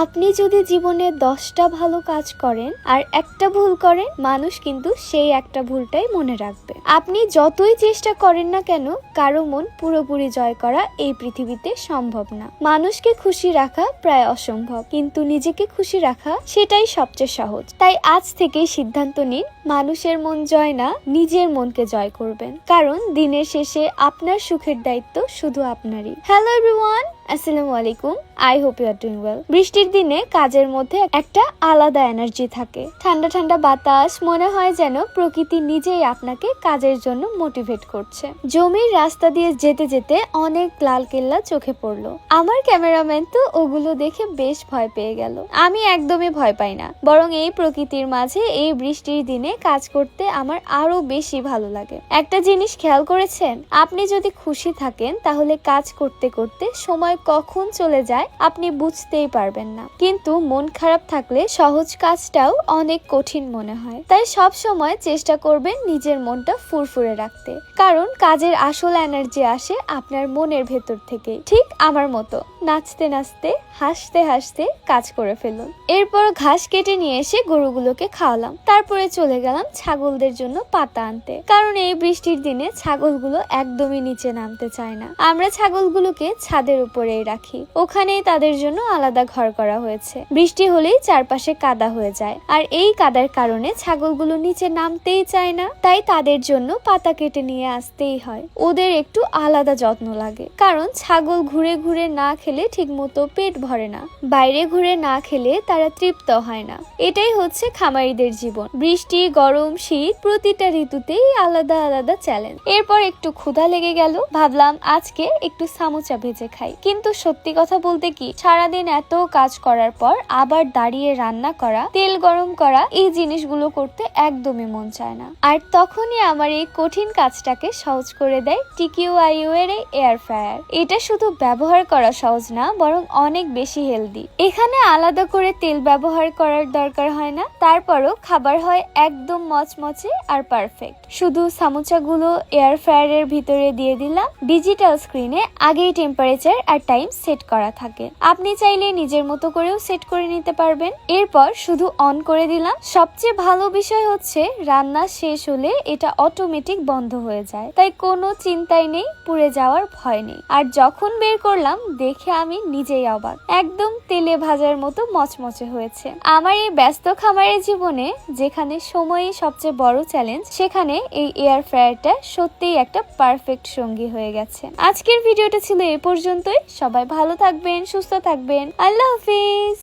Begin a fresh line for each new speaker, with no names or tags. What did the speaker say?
আপনি যদি জীবনে 10টা ভালো কাজ করেন আর একটা ভুল করেন, মানুষ কিন্তু সেই একটা ভুলটাই মনে রাখবে। আপনি যতই চেষ্টা করেন না কেন, কারো মন পুরোপুরি জয় করা এই পৃথিবীতে সম্ভব না। মানুষকে খুশি রাখা প্রায় অসম্ভব, কিন্তু নিজেকে খুশি রাখা সেটাই সবচেয়ে সহজ। তাই আজ থেকেই সিদ্ধান্ত নিন, মানুষের মন জয় না, নিজের মনকে জয় করবেন। কারণ দিনের শেষে আপনার সুখের দায়িত্ব শুধু আপনারই। হ্যালো এভরিওয়ান, আসসালামু আলাইকুম। I hope you are doing well. বৃষ্টির দিনে কাজের মধ্যে একটা আলাদা এনার্জি থাকে। ঠান্ডা ঠান্ডা বাতাস, মনে হয় যেন প্রকৃতি নিজেই আপনাকে কাজের জন্য মোটিভেট করছে। জমির রাস্তা দিয়ে যেতে যেতে অনেক লাল কেল্লা চোখে পড়লো। আমার ক্যামেরাম্যান তো ওগুলো দেখে বেশ ভয় পেয়ে গেল। আমি একদমই ভয় পাই না, বরং এই প্রকৃতির মাঝে এই বৃষ্টির দিনে কাজ করতে আমার আরো বেশি ভালো লাগে। একটা জিনিস খেয়াল করেছেন, আপনি যদি খুশি থাকেন তাহলে কাজ করতে করতে সময় কখন চলে যায় আপনি বুঝতেই পারবেন না। কিন্তু মন খারাপ থাকলে সহজ কাজটাও অনেক কঠিন মনে হয়। তাই সব সময় চেষ্টা করবেন নিজের মনটা ফুরফুরে রাখতে, কারণ কাজের আসল এনার্জি আসে আপনার মনের ভেতর থেকে। ঠিক আমার মতো নাচতে নাচতে হাসতে হাসতে কাজ করে ফেলুন। এরপর ঘাস কেটে নিয়ে এসে গরুগুলোকে খাওয়ালাম। তারপরে চলে গেলাম ছাগলদের জন্য পাতা আনতে, কারণ এই বৃষ্টির দিনে ছাগলগুলো একদমই নিচে নামতে চায় না। আমরা ছাগলগুলোকে ছাদের উপরেই রাখি, ওখানেই তাদের জন্য আলাদা ঘর করা হয়েছে। বৃষ্টি হলেই চারপাশে কাদা হয়ে যায়, আর এই কাদার কারণে ছাগলগুলো নিচে নামতেই চায় না। তাই তাদের জন্য পাতা কেটে নিয়ে আসতেই হয়। ওদের একটু আলাদা যত্ন লাগে, কারণ ছাগল ঘুরে ঘুরে না খেলে ঠিক মতো পেট ভরে না, বাইরে ঘুরে না খেলে তারা তৃপ্ত হয় না। এটাই হচ্ছে খামারিদের জীবন। বৃষ্টি, গরম, শীত, প্রতিটা ঋতুতেই আলাদা আলাদা চ্যালেঞ্জ। এরপর একটু ক্ষুধা লেগে গেল, ভাবলাম আজকে একটু সামোচা ভেজে খাই। কিন্তু সত্যি কথা বলতে কি, সারাদিন এত কাজ করার পর আবার দাঁড়িয়ে রান্না করা, তেল গরম করা, এই জিনিসগুলো করতে একদমই মন চায় না। আর তখনই আমার এই কঠিন কাজটাকে সহজ করে দেয় TQIU এর এই এয়ার ফ্রায়ার। এটা শুধু ব্যবহার করা সহজ না, বরং অনেক বেশি হেলদি। এখানে আলাদা করে তেল ব্যবহার করার দরকার হয় না, তারপরও খাবার হয় একদম মচমচে আর পারফেক্ট। শুধু সামোচাগুলো এয়ার ফ্রায়ারের ভিতরে দিয়ে দিলাম। ডিজিটাল স্ক্রিনে আগেই টেম্পারেচার আর টাইম সেট করা থাকে, আপনি চাইলে নিজের মতো করেও সেট করে নিতে পারবেন। এরপর শুধু অন করে দিলাম। সবচেয়ে ভালো বিষয় হচ্ছে রান্না শেষ হলে এটা অটোমেটিক বন্ধ হয়ে যায়, তাই কোনো চিন্তাই নেই, পুড়ে যাওয়ার ভয় নেই। আর যখন বের করলাম দেখে আমি নিজেই অবাক, একদম তেলে ভাজার মতো মচমচে হয়েছে। আমার এই ব্যস্ত খামারের জীবনে, যেখানে সময়ই সবচেয়ে বড় চ্যালেঞ্জ, সেখানে এই এয়ার ফ্রায়ারটা সত্যিই একটা পারফেক্ট সঙ্গী হয়ে গেছে। আজকের ভিডিওটা ছিল এ পর্যন্তই। সবাই ভালো থাকবেন, সুস্থ থাকবেন। আল্লাহ হাফিজ।